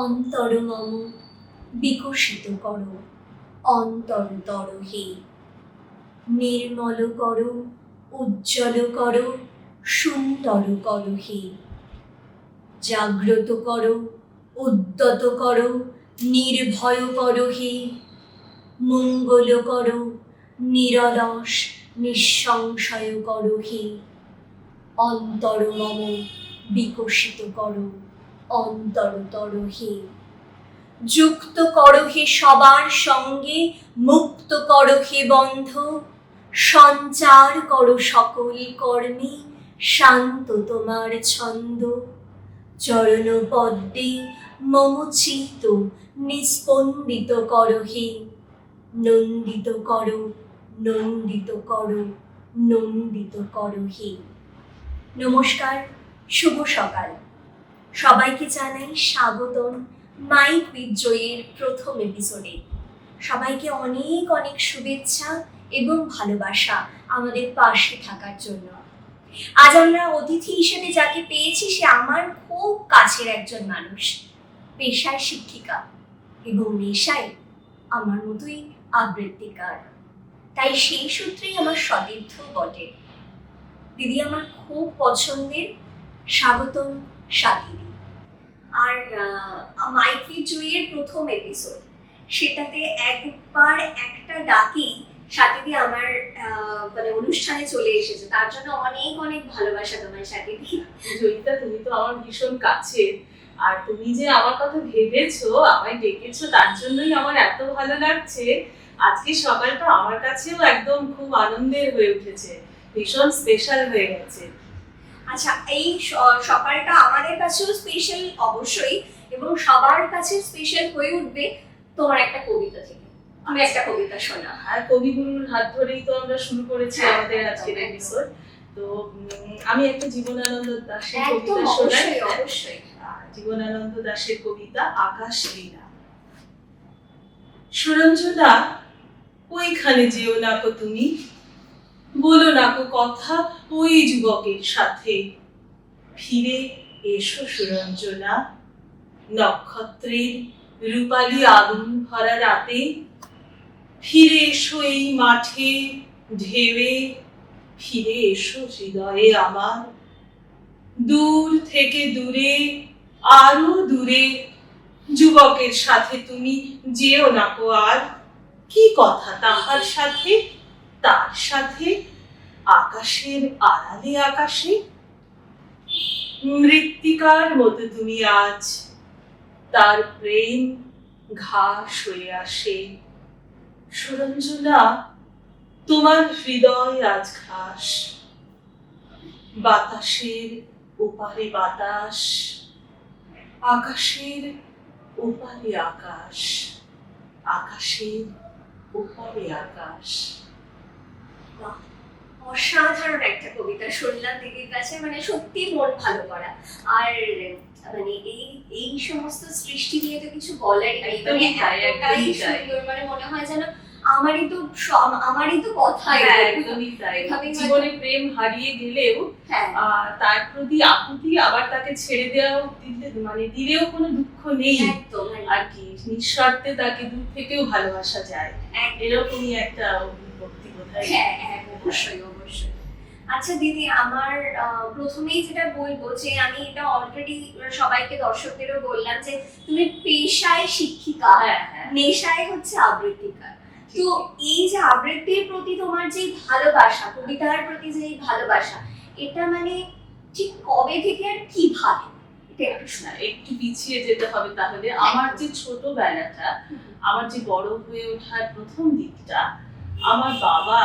অন্তর মম বিকশিত করো অন্তরতর হে। নির্মল করো, উজ্জ্বল করো, সুন্দর করো হে। জাগ্রত করো, উদ্যত করো, নির্ভয় করো হে। মঙ্গল করো, নিরলস নিঃসংশয় করো হে। অন্তর মম বিকশিত করো অন্তরতর হে। যুক্ত করো হে সবার সঙ্গে, মুক্ত করো হে বন্ধ। সঞ্চার করো সকল কর্মে, শান্ত তোমার ছন্দ। চরণ পদ্মে মম চিত্ত নিস্পন্দিত করো হে। নন্দিত করো, নন্দিত করো, নন্দিত করো হে। নমস্কার, শুভ সকাল। সবাইকে জানাই স্বাগতম মাইক উইথ জয়ের প্রথম এপিসোডে। সবাইকে অনেক অনেক শুভেচ্ছা এবং ভালোবাসা আমাদের পাশে থাকার জন্য। আজ আমরা অতিথি হিসেবে যাকে পেয়েছি সে আমার খুব কাছের একজন মানুষ, পেশায় শিক্ষিকা এবং নেশায় আমার মতোই আবৃত্তিকার। তাই সেই সূত্রেই আমার সতীর্থ বটে। দিদি আমার খুব পছন্দের, স্বাগতম স্বাতীদি। আর মাইক উইথ জয়ের প্রথম এপিসোড, সেটাতে একবার একটা ডাকি স্বাতীদি আমার মানে অনুষ্ঠানে চলে এসেছে, তার জন্য অনেক অনেক ভালোবাসা তোমার স্বাতীদি। জয়িতা, তুমি তো আমার ভীষণ কাছের, আর তুমি যে আমার কথা ভেবেছো, আমায় ডেকেছো, তার জন্যই আমার এত ভালো লাগছে। আজকে সকালটা আমার কাছেও একদম খুব আনন্দের হয়ে উঠেছে, ভীষণ স্পেশাল হয়ে গেছে। আচ্ছা, এই সকালটা আমাদের কাছেও স্পেশাল অবশ্যই, এবং সবার কাছে স্পেশাল হয়ে উঠবে তোমার একটা কবিতা থেকে। আমি একটা কবিতা শোনা, আর কবিগুরুর হাত ধরেই তো আমরা শুরু করেছি আমাদের আজকের এপিসোড। তো আমি একটা জীবনানন্দ দাশের কবিতা শোনাই। অবশ্যই। জীবনানন্দ দাশের কবিতা আকাশ লীলা। সুরঞ্জনা, ওইখানে যেও না কো তুমি, বলো না কো কথা ওই যুবকের সাথে। ফিরে এসো সুরঞ্জনা, নক্ষত্রের রূপালী আগুন ভরা রাতে। ফিরে এসো এই মাঠে ঢেউয়ে, ফিরে এসো হৃদয়ে আমার। দূর থেকে দূরে, আরো দূরে, যুবকের সাথে তুমি যেও না কো আর। কি কথা তাহার সাথে, তার সাথে, আকাশের আড়ালে আকাশে। মৃত্তিকার মতো তুমি আজ, তার প্রেম ঘাস হয়ে আসে। সুরঞ্জনা, তোমার হৃদয় আজ ঘাস। বাতাসের ওপারে বাতাস, আকাশের ওপারে আকাশ, আকাশের ওপারে আকাশ। অসাধারণ একটা কবিতা শুনলাম দিদির কাছে, মানে সত্যি মন ভালো করা। আর মানে এই সমস্ত সৃষ্টি নিয়ে তো কিছু বলারই নেই, মানে এতটাই সুন্দর, মানে মনে হয় যেন আমারই তো কথা। একদমই তাই। জীবনে প্রেম হারিয়ে গেলেও তার প্রতি আকুতি, আবার তাকে ছেড়ে দেওয়াও দিলেও কোনো দুঃখ নেই আর কি। নিঃস্বার্থে তাকে দূর থেকেও ভালোবাসা যায়, এরকমই একটা অনুভূতি বোধহয়। অবশ্যই অবশ্যই। আচ্ছা দিদি, আমার প্রথমেই যেটা বলবো যে আমি এটা অলরেডি সবাইকে দর্শকদেরও বললাম যে তুমি পেশায় শিক্ষিকা, নেশায় হচ্ছে আবৃত্তিকার। তো এই যে আবৃত্তির প্রতি তোমার যে ভালোবাসা, কবিতার প্রতি যে ভালোবাসা, এটা মানে ঠিক কবে থেকে আর কিভাবে, এটা একটু শোনা। একটু পিছিয়ে যেতে হবে তাহলে। আমার যে ছোটবেলাটা, আমার যে বড় হয়ে ওঠার প্রথম দিকটা, আমার বাবা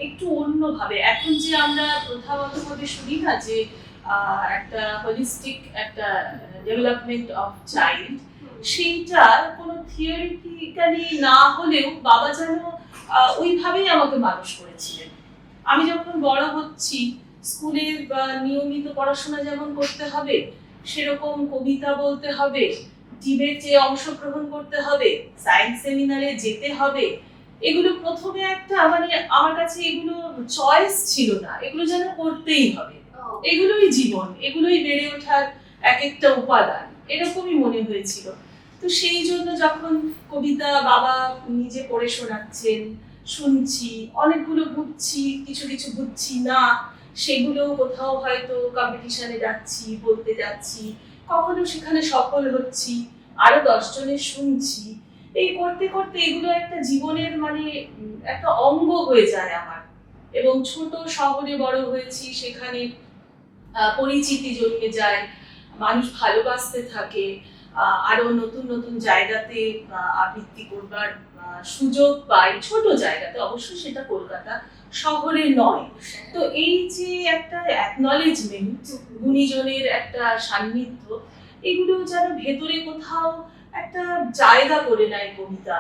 একটু অন্যভাবে, এখন যে আমরা প্রথাগত ভাবে শুনি না যে একটা হোলিস্টিক একটা ডেভেলপমেন্ট অফ চাইল্ড, সেইটা কোনো থিওরিটিক্যালি না হলেও বাবা যেন ওইভাবেই আমাকে মানুষ করেছিলেন। আমি যখন বড় হচ্ছি, স্কুলে নিয়মিত পড়াশোনা যেমন করতে হবে, সেরকম কবিতা বলতে হবে, ডিবেটে অংশগ্রহণ করতে হবে, সায়েন্স সেমিনারে যেতে হবে। এগুলো প্রথমে একটা মানে আমার কাছে এগুলো চয়েস ছিল না, এগুলো যেন করতেই হবে, এগুলোই জীবন, এগুলোই বেড়ে ওঠার এক একটা উপাদান, এরকমই মনে হয়েছিল। তো সেই জন্য যখন কবিতা বাবা নিজে পড়ে শোনাচ্ছেন, শুনছি, অনেকগুলো বুঝছি, কিছু কিছু বুঝছি না, সেগুলো কোথাও হয়তো কম্পিটিশনে যাচ্ছি, বলতে যাচ্ছি, কখনো সেখানে সফল হচ্ছি, আরো 10 জনের শুনছি। এই করতে করতে এগুলো একটা জীবনের মানে একটা অঙ্গ হয়ে যায় আমার। এবং ছোট শহরে বড় হয়েছি, সেখানে পরিচিতি জন্মে যায়, মানুষ ভালোবাসতে থাকে, আরো নতুন নতুন জায়গাতে আবৃত্তি করবার সুযোগ পাই, ছোট জায়গাতে, অবশ্যই সেটা কলকাতা শহরে নয়। তো এই যে একটা অ্যাকনলেজমেন্ট, গুণীজনের একটা সান্নিধ্য, এগুলো যেন ভেতরে কোথাও একটা জায়গা করে নেয় কবিতা।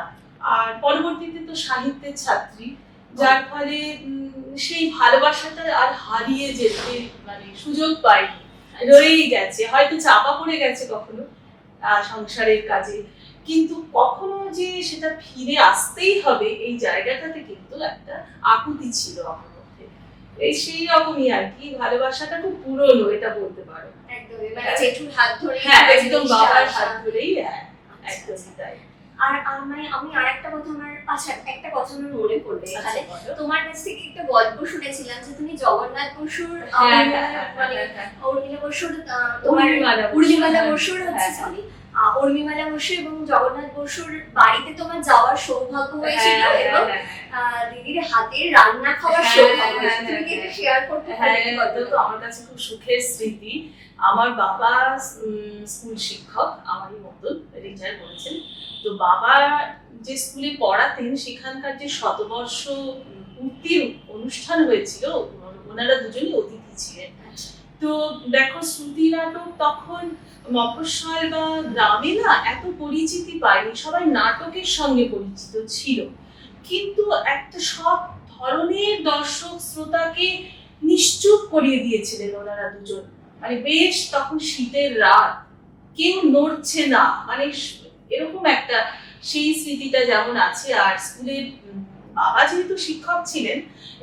আর পরবর্তীতে তো সাহিত্যের ছাত্রী, যার ফলে সেই ভালোবাসাটা আর হারিয়ে যেতে মানে সুযোগ পাইনি, রয়েই গেছে, হয়তো চাপা পড়ে গেছে কখনো সংসারের কাজে, কিন্তু কখনো যে সেটা ফিরে আসতেই হবে এই জায়গাটাতে কিন্তু একটা আকুতি ছিল আমার মধ্যে। এই সেই রকমই আর কি, ভালোবাসাটা খুব পুরনো, এটা বলতে পারো। একদমই, মানে জেঠুর হাত ধরে, হ্যাঁ একদম বাবার হাত ধরেই, হ্যাঁ একদমই তাই। আর আমি আরেকটা কথা একটা কথা আমার মনে পড়বে এখানে, তোমার কাছ থেকে একটা গল্প শুনেছিলাম যে তুমি জগন্নাথ বসুর উর্মিলা বসুর উর্মিমালা বসুর হচ্ছে সরি উর্মিমালা বসু এবং জগন্নাথ বসুর বাড়িতে তোমার যাওয়ার সৌভাগ্য হয়েছিল এবং দিদির হাতের রান্না খাওয়ার সৌভাগ্য হয়েছিল। তুমি কি এটা শেয়ার করতে পারবে? তো আমার কাছে খুব সুখের স্মৃতি। আমার বাবা স্কুল শিক্ষক, আমারই মতন রিটায়ার করেছেন। তো বাবা যে স্কুলে পড়াতেন সেখানকার যে শতবর্ষ পূর্তির অনুষ্ঠান হয়েছিল, ওনারা দুজনই অতিথি ছিলেন। তো দেখো, শ্রুতি নাটক তখন মফস্বল বা গ্রামে না এত পরিচিতি পায়নি, সবাই নাটকের সঙ্গে পরিচিত ছিল, কিন্তু একটা সব ধরনের দর্শক শ্রোতাকে নিশ্চুপ করিয়ে দিয়েছিলেন ওনারা দুজন। মানে বেশ তখন শীতের রাত, কেউ নড়ছে না, মানে এরকম একটা সেই স্মৃতিটা যেমন আছে। আর স্কুলের বাবা যেহেতু শিক্ষক ছিলেন,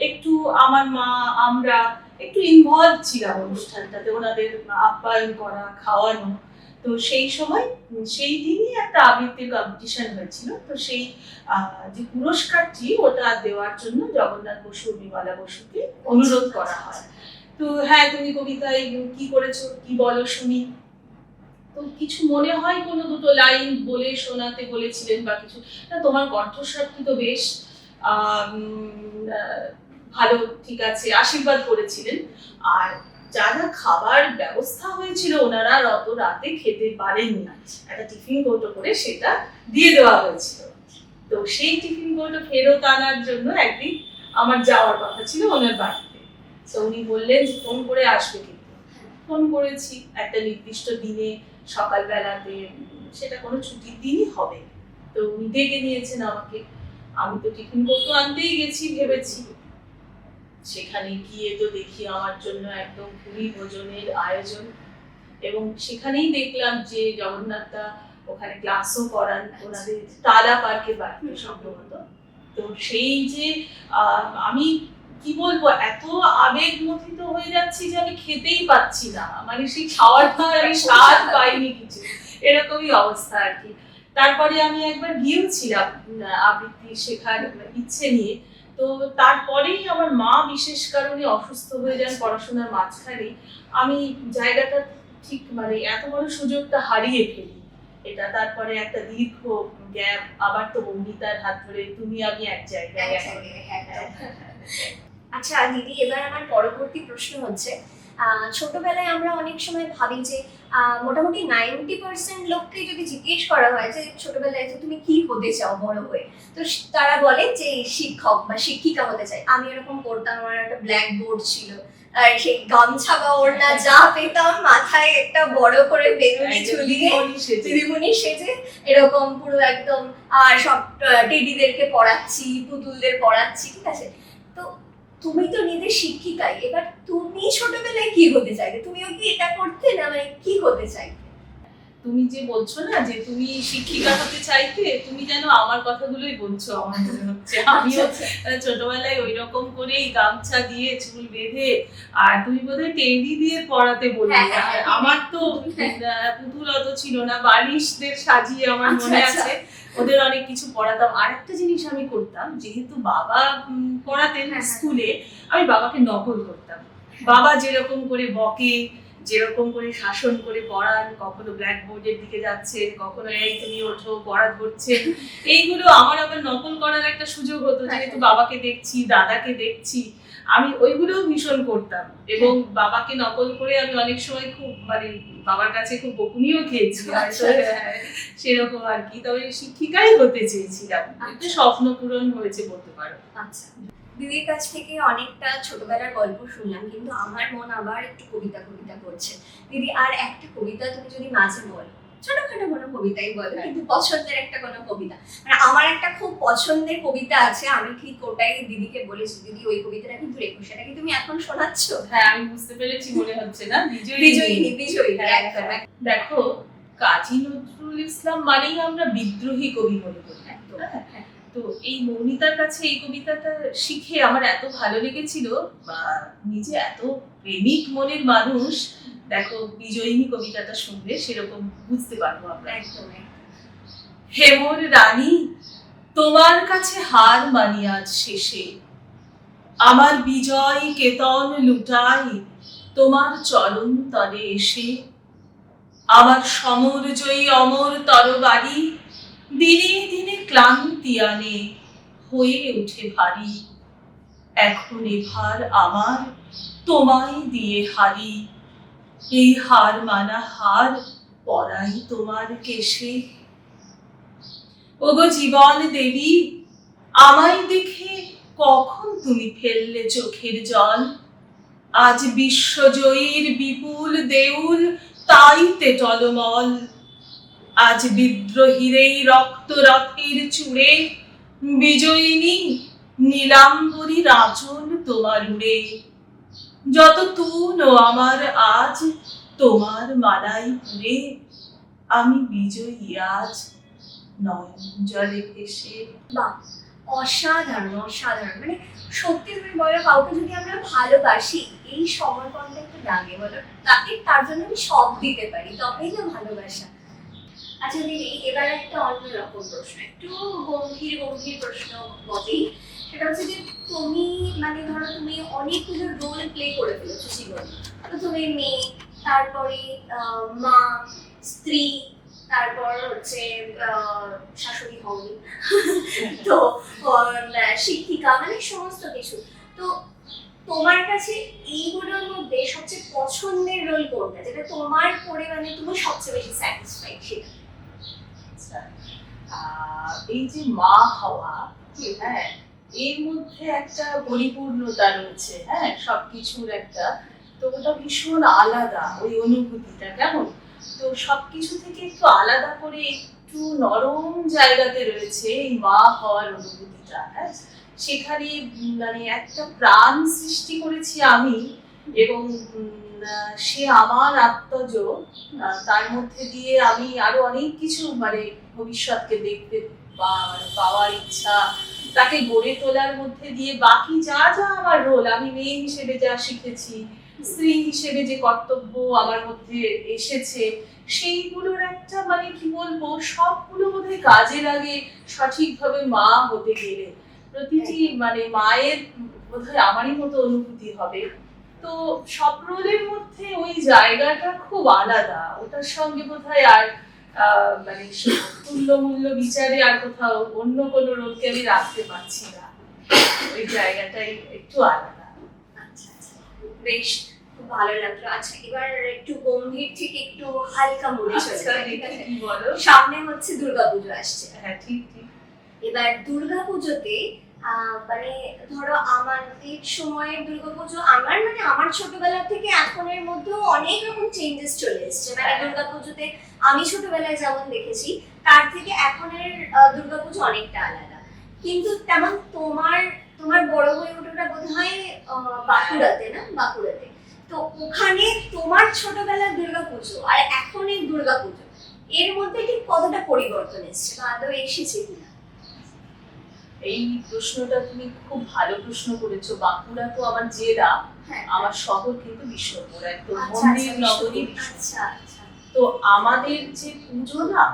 একটু আমার মা আমরা একটু ইনভলভ ছিলাম অনুষ্ঠানটাতে, ওনাদের আপ্যায়ন করা, খাওয়ানো। তো সেই সময় সেই দিনই একটা আবৃত্তির কম্পিটিশন হয়েছিল। তো সেই যে পুরস্কারটি ওটা দেওয়ার জন্য জগন্নাথ বসু, উর্মিমালা বসুকে অনুরোধ করা হয়। তো হ্যাঁ, তুমি কবিতায় কি করেছো, কি বলো শুনি। তো কিছু মনে হয় কোনো দুটো লাইন বলে শোনাতে বলেছিলেন বা কিছু। না, তোমার কণ্ঠস্বরটি তো বেশ ভালো, ঠিক আছে, আশীর্বাদ করেছিলেন। আর যারা খাবার ব্যবস্থা হয়েছিল, ওনারা অত রাতে খেতে পারেননি, একটা টিফিন কৌটো করে সেটা দিয়ে দেওয়া হয়েছিল। তো সেই টিফিন কৌটো ফেরত আনার জন্য একদিন আমার যাওয়ার কথা ছিল ওনার বাড়িতে। তো উনি বললেন যে ফোন করে আসবে, কিন্তু ফোন করেছি একটা নির্দিষ্ট দিনে সকালবেলাতে, সেটা কোনো ছুটির দিনই হবে। তো উনি ডেকে নিয়েছেন আমাকে, আমি তো টিফিন কৌটো আনতেই গেছি ভেবেছি। সেখানে গিয়ে তো দেখি আমার জন্য একদম ভূরি ভোজনের আয়োজন, এবং সেখানেই দেখলাম যে জগন্নাথদা ওখানে ক্লাসও করান ওনাদের তালা পার্কে বাড়িতে সম্ভবত। তো সেই যে আমি কি বলবো, এত আবেগমথিত হয়ে যাচ্ছি যে আমি খেতেই পাচ্ছি না, মানে সেই খাওয়াটা আমি স্বাদ পাইনি কিছু, এরকমই অবস্থা আর কি। তারপরে আমি একবার গিয়েছিলাম আবৃত্তি শেখার ইচ্ছে নিয়ে। তো তারপরেই আমার মা বিশেষ কারণে অসুস্থ হয়ে যান পড়াশোনার মাঝখানে। আমি জায়গাটা ঠিক মানে এত বড় সুযোগটা হারিয়ে ফেলি। এটা তারপরে একটা দীর্ঘ গ্যাপ, আবার তো মৌমিতার হাত ধরে তুমি আমি এক জায়গায়। আচ্ছা দিদি, এবার আমার পরবর্তী প্রশ্ন হচ্ছে, ছোটবেলায় আমরা অনেক সময় ভাবি যে মোটামুটি 90% লোককে যদি জিজ্ঞেস করা হয় যে ছোটবেলায় যে তুমি কি হতে চাও বড় হয়ে, তো তারা বলে যে শিক্ষক বা শিক্ষিকা হতে চাই। আমি এরকম করতাম, আমার একটা ব্ল্যাক বোর্ড ছিল, আর সেই গামছা বা ওড়না যা পেতাম মাথায় একটা বড় করে বেলুনি ঝুলিয়ে দিদিমণি সেজে এরকম পুরো একদম সব টেডিদেরকে পড়াচ্ছি, পুতুলদের পড়াচ্ছি, ঠিক আছে। তো তুমি তো নিজে শিক্ষিকাই, এবার তুমি ছোটবেলায় কি হতে চাইতে? তুমিও কি এটা করতে না, মানে কি হতে চাইতে? তুমি যে বলছো না যে তুমি শিক্ষিকা হতে চাইতে, তুমি যেন আমার কথাগুলোই বলছো, আমার মনে হচ্ছে আমিও ছোটবেলায় ওই রকম করেই গামছা দিয়ে চুল বেঁধে, আর তুমি বোধহয় টেডি দিয়ে পড়াতে বললে। আর আমার তো পুতুল অত ছিল না, বালিশদের সাজিয়ে আমার মনে আছে ওদের অনেক কিছু পড়াতাম। আর একটা জিনিস আমি করতাম, যেহেতু বাবা পড়াতেন স্কুলে, আমি বাবাকে নকল করতাম। বাবা যেরকম করে বকে, যেরকম করে শাসন করে পড়ান, কখনো ব্ল্যাকবোর্ডের দিকে যাচ্ছেন, কখনো এই তুমি ওঠো পড়া ধরছেন, এইগুলো আমার আবার নকল করার একটা সুযোগ হতো, যেহেতু বাবাকে দেখছি, দাদাকে দেখছি, আমি ওইগুলোও ভীষণ করতাম। এবং বাবাকে নকল করে আমি অনেক সময় খুব মানে বাবার কাছে খুব বকুনিও খেয়েছি, সেরকম আর কি। তবে শিক্ষিকাই হতে চেয়েছিলাম, একটা স্বপ্ন পূরণ হয়েছে বলতে পারো। আচ্ছা, দিদির কাছ থেকে অনেকটা ছোটবেলার গল্প শুনলাম, কিন্তু আমার মন আবার একটু কবিতা কবিতা করছে। দিদি, আর একটা কবিতা তুমি যদি মাঝে বলো, ছোটখাটো কোনো কবিতাই বলো, কিন্তু পছন্দের একটা কোনো কবিতা। মানে আমার একটা খুব পছন্দের কবিতা আছে, আমি ঠিক ওটাই দিদিকে বলেছি, দিদি ওই কবিতাটা কিন্তু রেখো, সেটা কি তুমি এখন শোনাচ্ছ? হ্যাঁ, আমি বুঝতে পেরেছি, মনে হচ্ছে না বিজয়িনী। একদম। দেখো, কাজী নজরুল ইসলাম মানেই আমরা বিদ্রোহী কবি মনে করি। তো এই মৌমিতার কাছে এই কবিতাটা শিখে আমার এত ভালো লেগেছিল, বা নিজে এত প্রেমিক মনের মানুষ, দেখো বিজয়িনী কবিতাটা শুনলে সেরকম বুঝতে পারবো আমরা। একদম। হেমর রানী, তোমার কাছে হার মানি আজ শেষে, আমার বিজয় কেতন লুটাই তোমার চরণ তলে এসে, আমার সমরজয়ী অমর তরবারি দিনে দিনে ক্লান্তি আনে, হয়ে ওঠে ভারী। এখন এভার আমার তোমায় দিয়ে হারি, এই হার মানা হার পরাই তোমার কেশে। ওগো জীবন দেবী, আমায় দেখে কখন তুমি ফেললে চোখের জল? আজ বিশ্বজয়ীর বিপুল দেউল তাইতে টলমল, আজ বিদ্রোহীর এই রক্ত রথের চূড়ে বিজয়িনী নীলাম্বরীর আঁচল তোমার উড়ে। যত তুন ও আমার আজ তোমার মালাই পুরে, আমি বিজয়ী আজ নয়ন জলে ভেসে। বাহ, অসাধারণ অসাধারণ। মানে সত্যি তুমি বলো, কাউকে যদি আমরা ভালোবাসি, এই সমর্পণটা একটু লাগে বলো, তাকে তার জন্য আমি সব দিতে পারি, তবেই না ভালোবাসা। আচ্ছা দিদি, এবার একটা অন্যরকম প্রশ্ন, একটু গম্ভীর গম্ভীর প্রশ্ন বটেই। সেটা হচ্ছে যে তুমি মানে ধরো তুমি অনেকগুলো রোল প্লে করে ফেলেছো জীবনে। প্রথমে মেয়ে, তারপরে মা, স্ত্রী, তারপর হচ্ছে শাশুড়ি হওনি, তো শিক্ষিকা, মানে সমস্ত কিছু। তো তোমার কাছে এইগুলোর মধ্যে সবচেয়ে পছন্দের রোল কোনটা, যেটা তোমার করে মানে তুমি সবচেয়ে বেশি স্যাটিসফাইড সেটা? এই যে মা হওয়া, হ্যাঁ, এর মধ্যে একটা পরিপূর্ণতা রয়েছে, হ্যাঁ, সবকিছুর একটা, তো ওটা ভীষণ আলাদা ওই অনুভূতিটা, কেমন তো সবকিছু থেকে একটু আলাদা করে একটু নরম জায়গাতে রয়েছে এই মা হওয়ার অনুভূতিটা। হ্যাঁ, সেখানে মানে একটা প্রাণ সৃষ্টি করেছি আমি, এবং সে আমার আত্মজ, তার মধ্যে দিয়ে আমি আরো অনেক কিছু মানে ভবিষ্যৎকে দেখতে পাওয়ার ইচ্ছা, তাকে গড়ে তোলার মধ্যে দিয়ে বাকি যা যা আমার রোল, আমি মেয়ে হিসেবে যা শিখেছি, স্ত্রী হিসেবে যে কর্তব্য আমার মধ্যে এসেছে, সেইগুলোর একটা মানে কি বলবো, সবগুলো বোধহয় কাজে লাগে সঠিকভাবে মা হতে গেলে। প্রতিটি মানে মায়ের বোধহয় আমারই মতো অনুভূতি হবে। তো সব রোলের মধ্যে ওই জায়গাটা খুব আলাদা, ওটার সঙ্গে বোধহয় আর মানে তুল্য মূল্য বিচারে আর কোথাও অন্য কোনো রোলকে আমি রাখতে পারছি না, ওই জায়গাটাই একটু আলাদা। আচ্ছা আচ্ছা, বেশ, খুব ভালো লাগলো। আচ্ছা, এবার একটু গম্ভীর থেকে একটু হালকা মুডে চলে যাই, ঠিক আছে? কি বলো? সামনে হচ্ছে দুর্গাপুজো আসছে। হ্যাঁ, ঠিক ঠিক। এবার দুর্গাপুজোতে মানে ধরো আমাদের সময়ের দুর্গাপুজো, আমার মানে আমার ছোটবেলা থেকে এখনের মধ্যেও অনেক রকম চেঞ্জেস চলে এসেছে। মানে দুর্গাপুজোতে আমি ছোটবেলায় যেমন দেখেছি, তার থেকে এখনের দুর্গাপুজো অনেকটা আলাদা। কিন্তু তেমন তোমার তোমার বড় হয়ে ওঠাটা বোধ হয় বাঁকুড়াতে, না? বাঁকুড়াতে। তো ওখানে তোমার ছোটবেলার দুর্গাপুজো আর এখনের দুর্গাপুজো এর মধ্যে ঠিক কতটা পরিবর্তন এসেছে বা আদৌ এসেছে কিনা? এই প্রশ্নটা তুমি খুব ভালো প্রশ্ন করেছো। বাঁকুড়া তো আমার জেলা, হ্যাঁ আমার শহর কিন্তু বিষ্ণুপুর, একদম আচ্ছা, মন্দির আচ্ছা, নগরী বিষ্ণুপুর। বিষ্ণুপুর। আচ্ছা আচ্ছা। তো আমাদের যে পুজো না,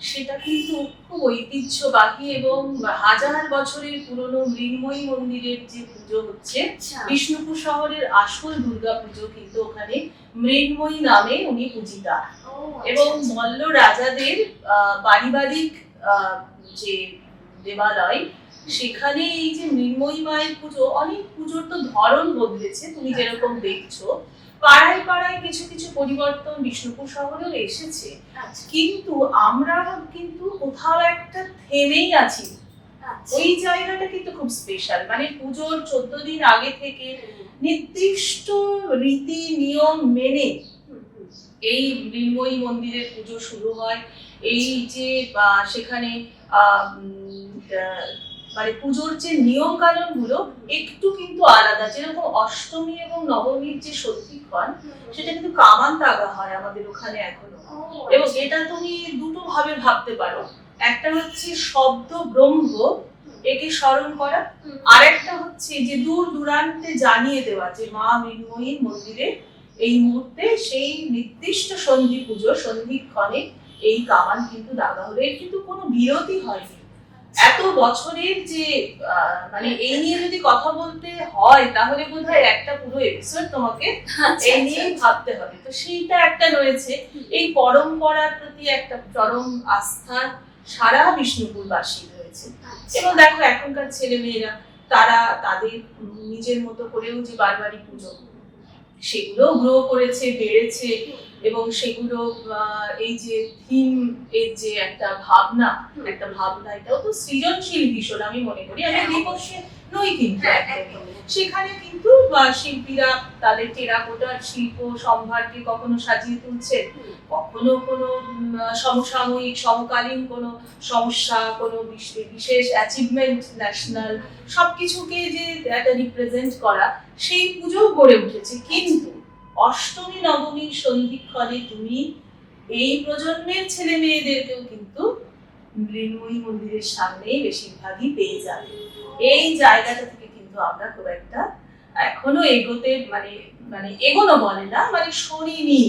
সেটা কিন্তু খুব ঐতিহ্যবাহী এবং হাজার বছরের পুরনো মৃন্ময়ী মন্দিরের যে পুজো হচ্ছে, আচ্ছা। বিষ্ণুপুর শহরের আসল দুর্গা পুজো কিন্তু ওখানে মৃন্ময়ী নামে উনি পূজিতা। ও, এবং আচ্ছা, আচ্ছা। মল্ল রাজাদের পারিবারিক যে দেবালয়, সেখানে এই যে মৃন্ময়ী মায়ের পুজো, অনেক পুজোর তো ধরন বদলেছে, তুমি যেরকম দেখছো পাড়ায় পাড়ায় কিছু কিছু পরিবর্তন বিষ্ণুপুর শহরেও এসেছে, আচ্ছা, কিন্তু আমরা কিন্তু কোথাও একটা থেমেই আছি। আচ্ছা। ওই জায়গাটা কিন্তু খুব স্পেশাল, মানে পুজোর 14 দিন আগে থেকে নির্দিষ্ট রীতি নিয়ম মেনে এই মৃন্ময়ী মন্দিরের পুজো শুরু হয়। এই যে সেখানে মানে পুজোর যে নিয়ম কানুন গুলো একটু কিন্তু আলাদা। যেরকম অষ্টমী এবং নবমীর যে সত্যিক্ষণ, সেটা কিন্তু কামান দাগা হয় আমাদের ওখানে এখনো। এবং এটা তুমি দুটো ভাবে ভাবতে পারো, একটা হচ্ছে শব্দ ব্রহ্ম, একে স্মরণ করা, আর একটা হচ্ছে যে দূর দূরান্তে জানিয়ে দেওয়া যে মা মৃন্ময়ীর মন্দিরে এই মুহূর্তে সেই নির্দিষ্ট সন্ধি পুজো সন্ধিক্ষণে এই কামান কিন্তু দাগা হলো। এর কিন্তু কোনো বিরতি হয়নি। এত বছরের যে মানে এই নিয়ে যদি কথা বলতে হয় তাহলে বোধহয় একটা পুরো এপিসোড তোমাকে এই নিয়ে ভাবতে হবে। তো সেইটা একটা রয়েছে, এই পরম্পরার প্রতি একটা চরম আস্থা সারা বিষ্ণুপুরবাসী রয়েছে। এবং দেখো এখনকার ছেলে মেয়েরা তারা তাদের নিজের মতো করেও যে বারবারই পুজো, সেগুলো গ্রো করেছে, বেড়েছে, এবং সেগুলো এই যে থিম এর যে একটা ভাবনা, এটাও তো সৃজনশীল ভীষণ আমি মনে করি। আমি বিপক্ষে নই কিন্তু সেখানে কিন্তু শিল্পীরা তাদের টেরাকোটার শিল্প সম্ভারকে কখনো সাজিয়ে তুলছে, কখনো কোনো সমসাময়িক সমকালীন কোনো সমস্যা, কোনো বিশেষ অ্যাচিভমেন্ট, ন্যাশনাল সবকিছুকে যে একটা রিপ্রেজেন্ট করা, সেই পুজো গড়ে উঠেছে। কিন্তু অষ্টমী নবমীর সন্ধিক্ষণে তুমি এই প্রজন্মের ছেলে মেয়েদেরকেও কিন্তু মৃন্ময়ী মন্দিরের সামনেই বেশিরভাগই পেয়ে যাবে। এই জায়গাটা থেকে কিন্তু আমরা খুব একটা এখনো এগোতে মানে এগোনো বলে না, মানে শোনিনি।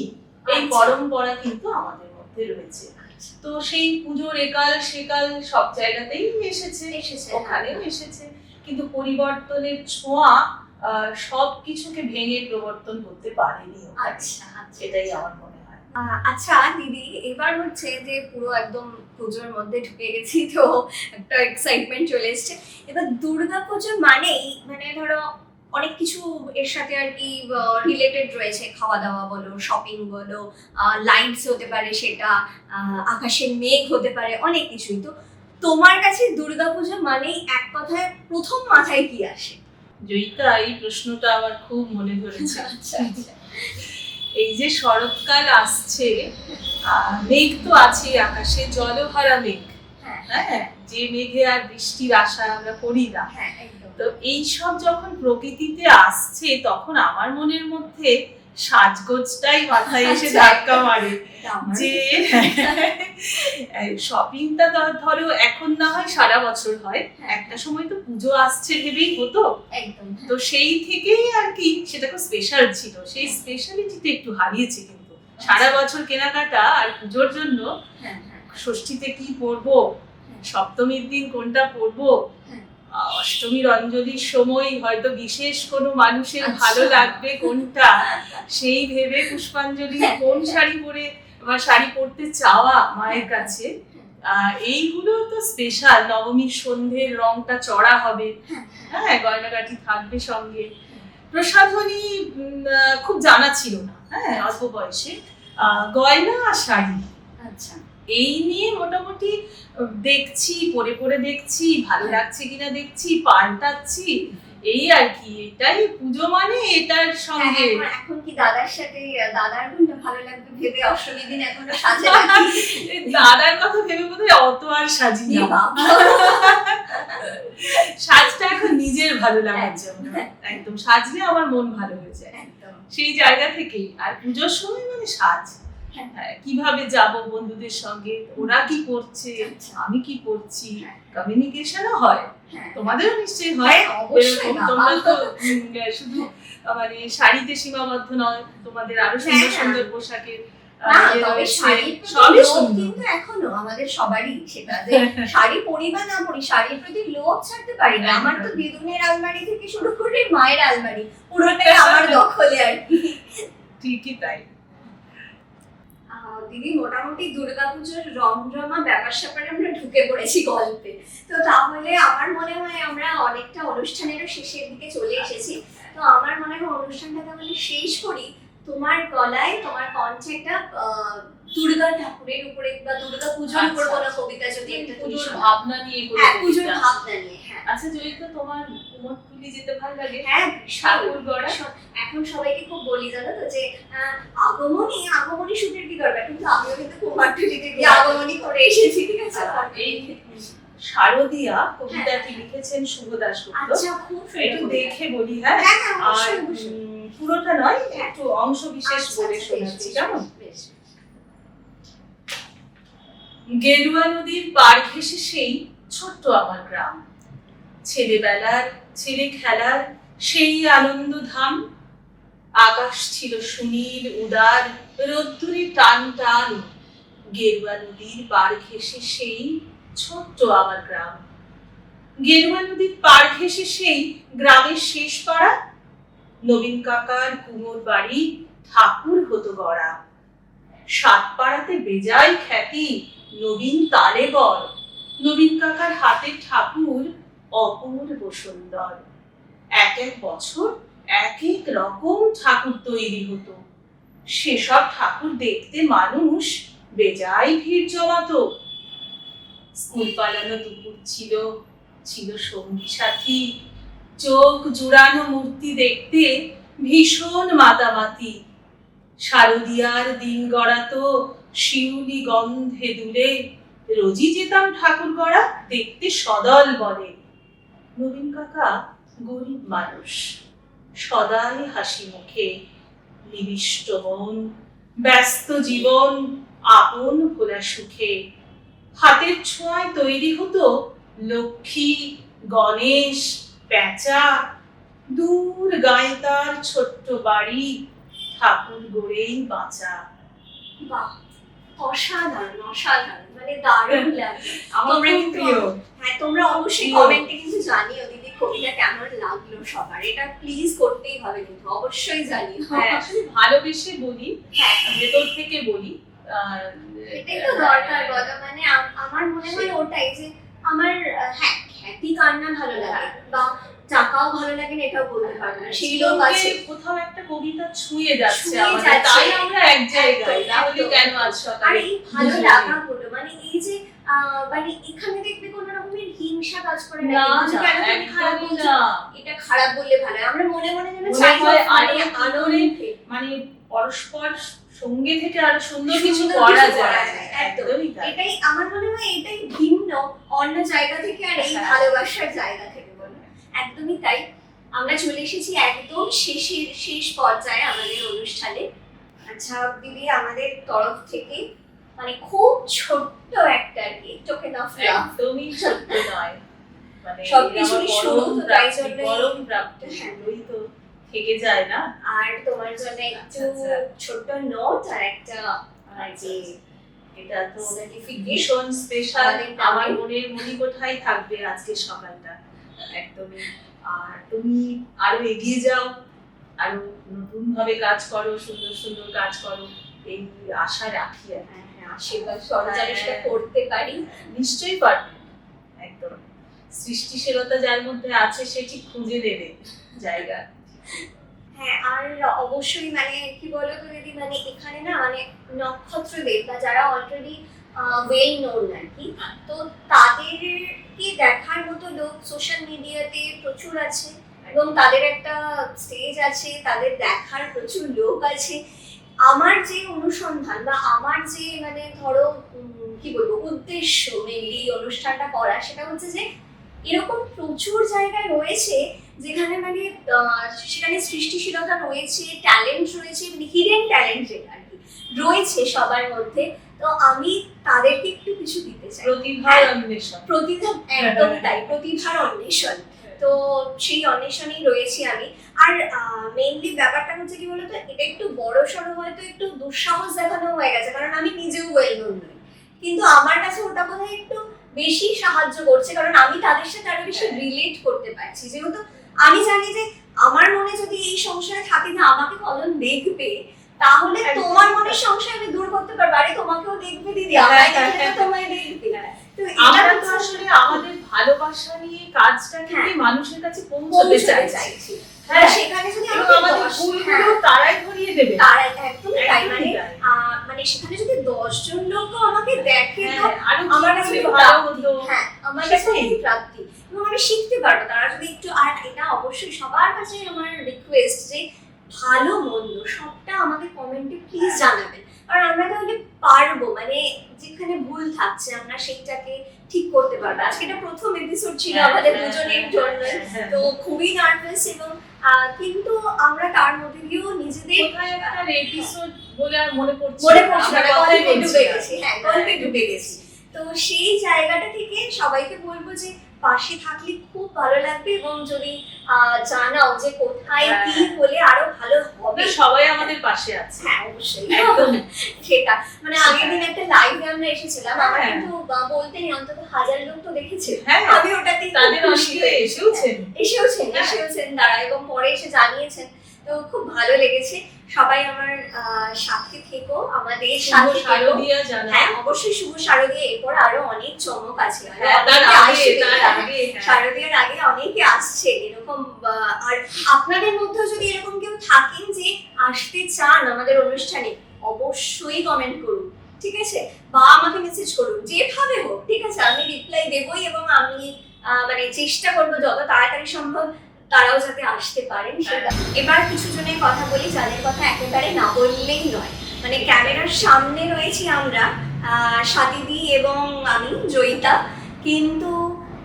এই পরম্পরা কিন্তু আমাদের মধ্যে রয়েছে। তো সেই পুজোর একাল সেকাল সব জায়গাতেই এসেছে, ওখানেও এসেছে, কিন্তু পরিবর্তনের ছোঁয়া সবকিছুকে ভেঙে প্রবর্তন করতে পারেনি। আচ্ছা, এটাই আমার মনে হয়। আচ্ছা দিদি, এবার হচ্ছে যে পুরো একদম পুজোর মধ্যে ঢুকে গেছি, তো একটা এক্সাইটমেন্ট চলে এসছে। এবার দুর্গাপুজো মানেই মানে ধরো অনেক কিছু এর সাথে আর কি রিলেটেড রয়েছে, খাওয়া দাওয়া বলো, শপিং বলো, লাইটস হতে পারে, সেটা আকাশের মেঘ হতে পারে, অনেক কিছুই। তো তোমার কাছে দুর্গাপুজো মানেই এক কথায় প্রথম মাথায় কি আসে? জয়িতা, এই প্রশ্নটা আমার খুব মনে ধরেছে। আচ্ছা আচ্ছা। এই যে শরৎকাল আসছে, মেঘ তো আছে আকাশে, জলহারা মেঘ, হ্যাঁ, যে মেঘে আর বৃষ্টির আশা আমরা করি না। তো এইসব যখন প্রকৃতিতে আসছে, তখন আমার মনের মধ্যে সাজগোজটাই মাথায় এসে ধাক্কা মারে। যে শপিংটা ধরো এখন না হয় সারা বছর হয়, একটা সময় তো পুজো আসছে ভেবেই হতো। তো সেই থেকেই আর কি সেটা খুব স্পেশাল ছিল, সেই স্পেশালিটিটা একটু হারিয়েছে। কিন্তু সারা বছর কেনাকাটা, আর পুজোর জন্য ষষ্ঠীতে কি পরবো, সপ্তমীর দিন কোনটা পরবো, অষ্টমীর অঞ্জলির সময় হয়তো বিশেষ কোনো মানুষের ভালো লাগবে কোনটা, সেই ভেবে পুষ্পাঞ্জলি কোন শাড়ি পরে বা শাড়ি পরতে চাওয়া মায়ের কাছে, এইগুলো তো স্পেশাল। নবমীর সন্ধ্যের রংটা চড়া হবে, হ্যাঁ, গয়নাগাটি থাকবে সঙ্গে। প্রসাধনী খুব জানা ছিল না, হ্যাঁ, অল্প বয়সে। গয়না আর শাড়ি, আচ্ছা, এই নিয়ে মোটামুটি দেখছি, পরে দেখছি, ভালো লাগছে কিনা দেখছি, পাল্টাচ্ছি, এই আর কি। এটাই পুজো মানে, এটার সঙ্গে। এখন কি দাদার সাথে দাদার কোনটা ভালো লাগবে ভেবে অষ্টমীর দিন এখনো সাজে দাদার কথা ভেবে বোধহয় অত আর সাজি না। সাজটা এখন নিজের ভালো লাগার জন্য, একদম সাজলে আমার মন ভালো হয়ে যায়, সেই জায়গা থেকেই। আর পুজোর সময় মানে সাজ, কিভাবে যাব বন্ধুদের সঙ্গে, ওরা কি করছে, আচ্ছা। আমি কি করছি, হ্যাঁ। কমিউনিকেশনও হয়। হ্যাঁ, তোমাদেরও নিশ্চয়ই হয়। হ্যাঁ, অবশ্যই এরকম বাবা। তোমরা তো শুধু মানে শাড়িতে সীমাবদ্ধ নয়, তোমাদের আরো সুন্দর হ্যাঁ, সুন্দর পোশাকের না, ইয়ে তবে রয়েছে। শাড়ির প্রতি সবই লোভ সুন্দর। কিন্তু এখনো আমাদের সবারই সেটা যে শাড়ি পরি বা না পরি, শাড়ির প্রতি লোভ ছাড়তে পারি না। আমার তো দিদুনের আলমারি থেকে শুরু করে মায়ের আলমারি পুরোটাই আমার দখলে আর কি। ঠিকই তাই। দিদি মোটামুটি দুর্গাপুজোর রমরমা ব্যাপার স্যাপারে আমরা ঢুকে পড়েছি গল্পে। তো তাহলে আমার মনে হয় আমরা অনেকটা অনুষ্ঠানেরও শেষের দিকে চলে এসেছি। তো আমার মনে হয় অনুষ্ঠানটা তাহলে শেষ করি তোমার গলায়, তোমার কণ্ঠে একটা দুর্গা ঠাকুরের উপরে বা দুর্গা পুজোর উপর কোনো কবিতা যদি একটা তুমি পুজোর শোনাও। ভাবনা নিয়ে কোনো হ্যাঁ, পুজোর কবিতা। ভাবনা নিয়ে। হ্যাঁ, আচ্ছা জয়িতা, তোমার কুমোরটুলি যেতে ভালো লাগে? হ্যাঁ, ঠাকুর গড়া। এখন সবাইকে খুব বলি জানো তো যে আগমনী শুটের কি দরকার, কিন্তু আমিও কিন্তু কুমারটুলিতে গিয়ে আগমনী করে এসেছি, ঠিক আছে? এই শারদিয়া কবিতাটি লিখেছেন শুভ দাশগুপ্ত। আচ্ছা, খুব একটু সুন্দর। দেখে বলি, হ্যাঁ। হ্যাঁ, হ্যাঁ, আর অবশ্যই, অবশ্যই। পুরোটা নয়, হ্যাঁ। একটু অংশ বিশেষ আচ্ছা, বলে আচ্ছা, শোনাচ্ছি, বেশ, কেমন? বেশ। গেরুয়া নদীর পাড় ঘেঁষে সেই ছোট্ট আমার গ্রাম, ছেলেবেলার ছেলে খেলার সেই আনন্দ ধাম। আকাশ ছিল সুনীল উদার, রোদ্দুরে টান টান। গেরুয়া নদীর পাড় ঘেঁষে সেই ছোট্ট আমার গ্রাম। গেরুয়া নদীর পাড় ঘেঁষে সেই গ্রামের শেষ পাড়া। নবীন কাকার কুমোর বাড়ি ঠাকুর হতো গড়া। সাত পাড়াতে বেজায় খ্যাতি নবীন তালেবর। নবীন কাকার হাতের ঠাকুর অপূর্ব সুন্দর। এক এক বছর এক এক রকম ঠাকুর তৈরি হতো। সেসব ঠাকুর দেখতে মানুষ বেজায় ভিড় জমাতো। স্কুল পালানো দুপুর ছিল, ছিল সঙ্গী সাথী। চোখ জুড়ানো মূর্তি দেখতে ভীষণ মাতামাতি। শারদিয়ার দিন গড়াতো শিউলি গন্ধে দুলে। রোজই যেতাম ঠাকুর গড়া দেখতে সদল বলে। নবীন কাকা গরিব মানুষ, সদাই হাসি মুখে। নিবিষ্ট মন, ব্যস্ত জীবন, আপন ভোলা সুখে। হাতের ছোঁয়ায় তৈরি হতো লক্ষ্মী, গণেশ, পেঁচা। দূর গায়ে তার ছোট্ট বাড়ি, ঠাকুর গড়েই বাঁচা। বাহ, অসাধারণ, অসাধারণ, মানে দারুণ লাগে। আমার তোমরা খুব কিন্তু প্রিয়। হ্যাঁ, তোমরা অবশ্যই প্রিয়। কমেন্টে কিন্তু জানিও দিদি কবিতা কেমন লাগলো সবার। এটা প্লিজ করতেই হবে, কিন্তু অবশ্যই জানিও। হ্যাঁ, আসলে ভালোবেসে বলি, হ্যাঁ, ভেতর থেকে বলি। এটাই তো দরকার বলো। মানে আমার মনে হয় ওটাই যে আমার হ্যাঁ, খ্যাতি কার না ভালো লাগে বা টাকাও ভালো লাগে না এটাও বলতে পারবো না, সেই লোক আছে। কোথাও একটা কবিতা ছুঁয়ে যাচ্ছে ছুঁয়ে আমাদের, যাচ্ছে। তাই আমরা এক জায়গায়, একদম, তাহলে একদম। কেন আজ আর সকালে এই ভালো লাগাগুলো, মানে এই যে মানে এখানে দেখবে কোনো রকমের হিংসা কাজ করে না, না, কিন্তু কেন তুমি খারাপ একদমই বলছো, না। এটা খারাপ বললে ভালো হয়। আমরা মনে মনে যেন মনে চাই হয় মানে আরো আনন্দে মানে পরস্পর সঙ্গে থেকে আরো সুন্দর কিছু সুন্দর করা কিছু করা যায়। যায়, একদমই তাই। এটাই আমার মনে হয়, এটাই ভিন্ন অন্য জায়গা থেকে আর এই হ্যাঁ। ভালোবাসার জায়গা থেকে বলো। একদমই তাই। আমরা চলে এসেছি একদম শেষ পর্যায়ে আমাদের অনুষ্ঠানে। আচ্ছা দিদি, আমাদের তরফ থেকে মানে খুব ছোট্ট একটা আর কি, টোকেন অফ লাভ। একদমই ছোট্ট নয়, মানে সবকিছুরই আমার শুরু পরম তো তাই প্রাপ্তি, জন্যই। পরম প্রাপ্তি, সেগুলোই তো থেকে যায় না। আর তোমার জন্য একটু আচ্ছা। ছোট্ট নোট আর একটা আর কি এটা তো সার্টিফিকেট। ভীষণ স্পেশাল, আমাদের নামে। আমার মনের মণিকোঠায় থাকবে আজকের সকালটা একদমই। আর তুমি আরো এগিয়ে যাও, আরো নতুন ভাবে কাজ করো, সুন্দর সুন্দর কাজ করো, এই আশা রাখি। আর হ্যাঁ, হ্যাঁ, আশীর্বাদ সঞ্চারে সেটা করতে পারি। নিশ্চয়ই পারবে, একদম। সৃষ্টিশীলতা যার মধ্যে আছে সে ঠিক খুঁজে দেবে জায়গা। হ্যাঁ, আর অবশ্যই মানে কি বলতো দিদি, মানে এখানে না মানে নক্ষত্রদের বা যারা অলরেডি ওয়েল নোন আর কি, তো তাদেরকে দেখার মতো লোক সোশ্যাল মিডিয়াতে প্রচুর আছে এবং তাদের একটা স্টেজ আছে, তাদের দেখার প্রচুর লোক আছে। আমার যে অনুসন্ধান বা আমার যে মানে ধরো কি বলবো উদ্দেশ্য মেনলি অনুষ্ঠানটা করা, সেটা হচ্ছে যে এরকম প্রচুর জায়গায় রয়েছে যেখানে মানে সেখানে সৃষ্টিশীলতা রয়েছে, ট্যালেন্ট রয়েছে, মানে হিডেন ট্যালেন্ট আর কি। রয়েছে সবার মধ্যে, তো আমি তাদেরকে একটু কিছু দিতে চাই। প্রতিভার অন্বেষণ। প্রতিভা, একদম তাই, প্রতিভার অন্বেষণ। তো সেই অন্বেষণেই রয়েছি আমি। আর মেইনলি ব্যাপারটা হচ্ছে কি বলতো, এটা একটু বড় সড়ো হয়তো একটু দুঃসাহস দেখানো হয়ে গেছে, কারণ আমি নিজেও ওয়েল নোন নই, কিন্তু আমার কাছে ওটা বোধহয় একটু বেশি সাহায্য করছে, কারণ আমি তাদের সাথে আরো বেশি রিলেট করতে পারছি। যেহেতু আমি জানি যে আমার মনে যদি এই সংশয় থাকে যে আমাকে কজন দেখবে, তাহলে তোমার মনের সংশয় আমি দূর করতে পারবো। আরে তোমাকেও দেখবে দিদি, আমায় দেখবে তো তোমায় দেখবে। তো আমরা এটা তো আসলে আমাদের ভালোবাসা নিয়ে কাজটাকে মানুষের কাছে পৌঁছতে চাইছি। হ্যাঁ, সেখানে যদি এবং আমাদের ভুলগুলো তারাই ধরিয়ে দেবে। তারাই একদমই তাই। মানে সেখানে যদি 10 জন লোকও আমাকে দেখে, তো আমার কাছে ভালো হতো। হ্যাঁ, আমার কাছে প্রাপ্তি, এবং আমি শিখতে পারবো। তারা যদি একটু, আর এটা অবশ্যই সবার কাছে আমার রিকোয়েস্ট যে ভালো মন্দ সবটা আমাকে কমেন্টে প্লিজ জানাবেন, কারণ আমরা তাহলে পারবো, মানে যেখানে ভুল থাকছে আমরা সেইটাকে ঠিক করতে পারবো। আজকে এটা প্রথম এপিসোড ছিল আমাদের দুজনের জন্য, তো খুবই নার্ভাস, এবং কিন্তু আমরা তার মধ্যে দিয়েও নিজেদের একটা এপিসোড বলে আর মনে পড়ছে না, গল্পে ডুবে গেছি। হ্যাঁ, গল্পে ডুবে গেছি। তো সেই জায়গাটা থেকে সবাইকে বলবো যে পাশে থাকলে খুব ভালো লাগবে, এবং যদি জানাও যে কোথায় কি হলে আরো ভালো হবে। সবাই আমাদের পাশে আছে। হ্যাঁ, অবশ্যই, একদম সেটা। মানে আগের দিন একটা লাইভে আমরা এসেছিলাম, আমার কিন্তু বলতে নেই, অন্তত 1000 লোক তো দেখেছে। আমি ওটাতে তাদের অনেকে এসেওছেন তারা, এবং পরে এসে জানিয়েছেন। তো খুব ভালো লেগেছে। সবাই আমার সাথে থেকো, আমাদের সাথে শারদীয়া জানা। হ্যাঁ, অবশ্যই শুভ শারদীয়া। এরপর আরো অনেক চমক আছে, শারদীয়ার আগে অনেকে আসছে এরকম। আর আপনাদের মধ্যে যদি এরকম কেউ থাকেন যে আসতে চান আমাদের অনুষ্ঠানে, অবশ্যই কমেন্ট করুন, ঠিক আছে, বা আমাকে মেসেজ করুন, যেভাবে হোক, ঠিক আছে, আমি রিপ্লাই দেবই, এবং আমি মানে চেষ্টা করবো যত তাড়াতাড়ি সম্ভব তারাও যাতে আসতে পারেন সেটা। এবার কিছু জনের কথা বলি যাদের কথা একেবারে না বললেই নয়। মানে ক্যামেরার সামনে রয়েছি আমরা, স্বাতিদি এবং আমি জয়িতা, কিন্তু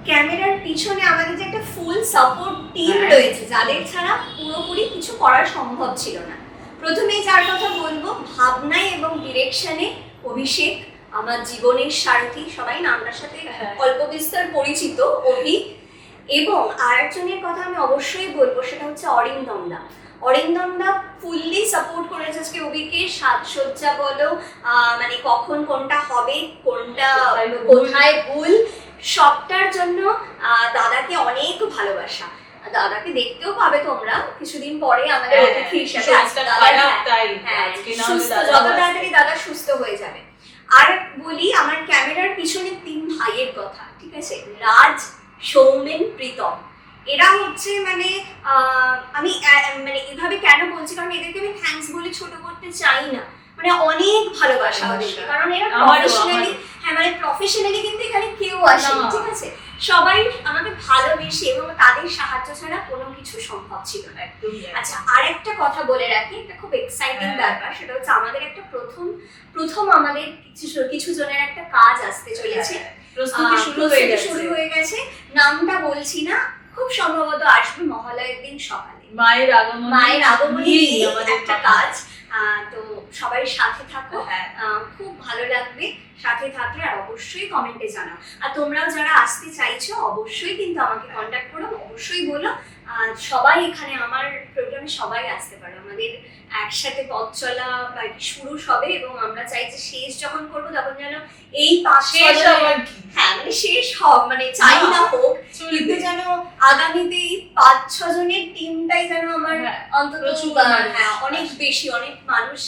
ক্যামেরার পিছনে আমাদের যে একটা ফুল সাপোর্ট টিম রয়েছে, যাদের ছাড়া পুরোপুরি কিছু করা সম্ভব ছিল না। প্রথমেই যার কথা বলবো, ভাবনায় এবং ডিরেকশনে অভিষেক, আমার জীবনের সারথি, সবাই নামটার সাথে অল্প বিস্তর পরিচিত, অভি। এবং আরেকজনের কথা আমি অবশ্যই বলবো, সেটা হচ্ছে অরিন্দম দা। অরিন্দম দা ফুললি সাপোর্ট করেছে আজকে অভিকে, সাজসজ্জা বলো, মানে কখন কোনটা হবে, কোনটা কোথায় ভুল, সবটার জন্য দাদাকে অনেক ভালোবাসা। দাদাকে দেখতেও পাবে তোমরা কিছুদিন পরে আমাদের অতিথি হিসেবে। যত তাড়াতাড়ি দাদা সুস্থ হয়ে যাবে। আর বলি আমার ক্যামেরার পিছনে 3 ভাইয়ের কথা, ঠিক আছে, রাজ, সৌমেন, প্রীতম। এরা হচ্ছে মানে আমি মানে এভাবে কেন বলছি, কারণ এদেরকে আমি থ্যাঙ্কস বলে ছোট করতে চাই না, মানে অনেক ভালোবাসা ওদেরকে, কারণ এরা প্রফেশনালি, হ্যাঁ মানে প্রফেশনালি কিন্তু এখানে কেউ আসে, ঠিক আছে, সবাই আমাকে ভালোবেসে, এবং তাদের সাহায্য ছাড়া কোনো কিছু সম্ভব ছিল না। আচ্ছা, আরেকটা কথা বলে রাখি, একটা খুব এক্সাইটিং ব্যাপার, সেটা হচ্ছে আমাদের একটা প্রথম আমাদের কিছু জনের একটা কাজ আসতে চলেছে, প্রস্তুতি শুরু হয়ে গেছে। নামটা বলছি না, খুব সম্ভবত আসবে মহালয়ের দিন সকালে, মায়ের আগমনী একটা কাজ। তো সবাই সাথে থাকো, খুব ভালো লাগবে সাথে থাকলে। আর অবশ্যই কমেন্টে জানাও, আর তোমরাও যারা আসতে চাইছো অবশ্যই কিন্তু আমাকে কন্ট্যাক্ট করো, অবশ্যই বলো। সবাই এখানে আমার প্রোগ্রামে সবাই আসতে পারো, আমাদের একসাথে পথ চলা শুরু হবে, এবং আমরা চাই যে শেষ যখন করবো তখন যেন এই 5-6 হ্যাঁ মানে শেষ হোক, মানে চাই না হোক, কিন্তু যেন আগামীতে এই 5-6 জনের টিমটাই যেন আমার অন্তত অনেক বেশি, অনেক মানুষ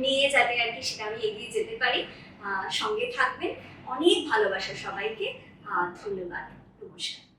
নিয়ে যাতে আর কি সেটা আমি এগিয়ে যেতে পারি। সঙ্গে থাকবেন, অনেক ভালোবাসা সবাইকে, ধন্যবাদ, নমস্কার।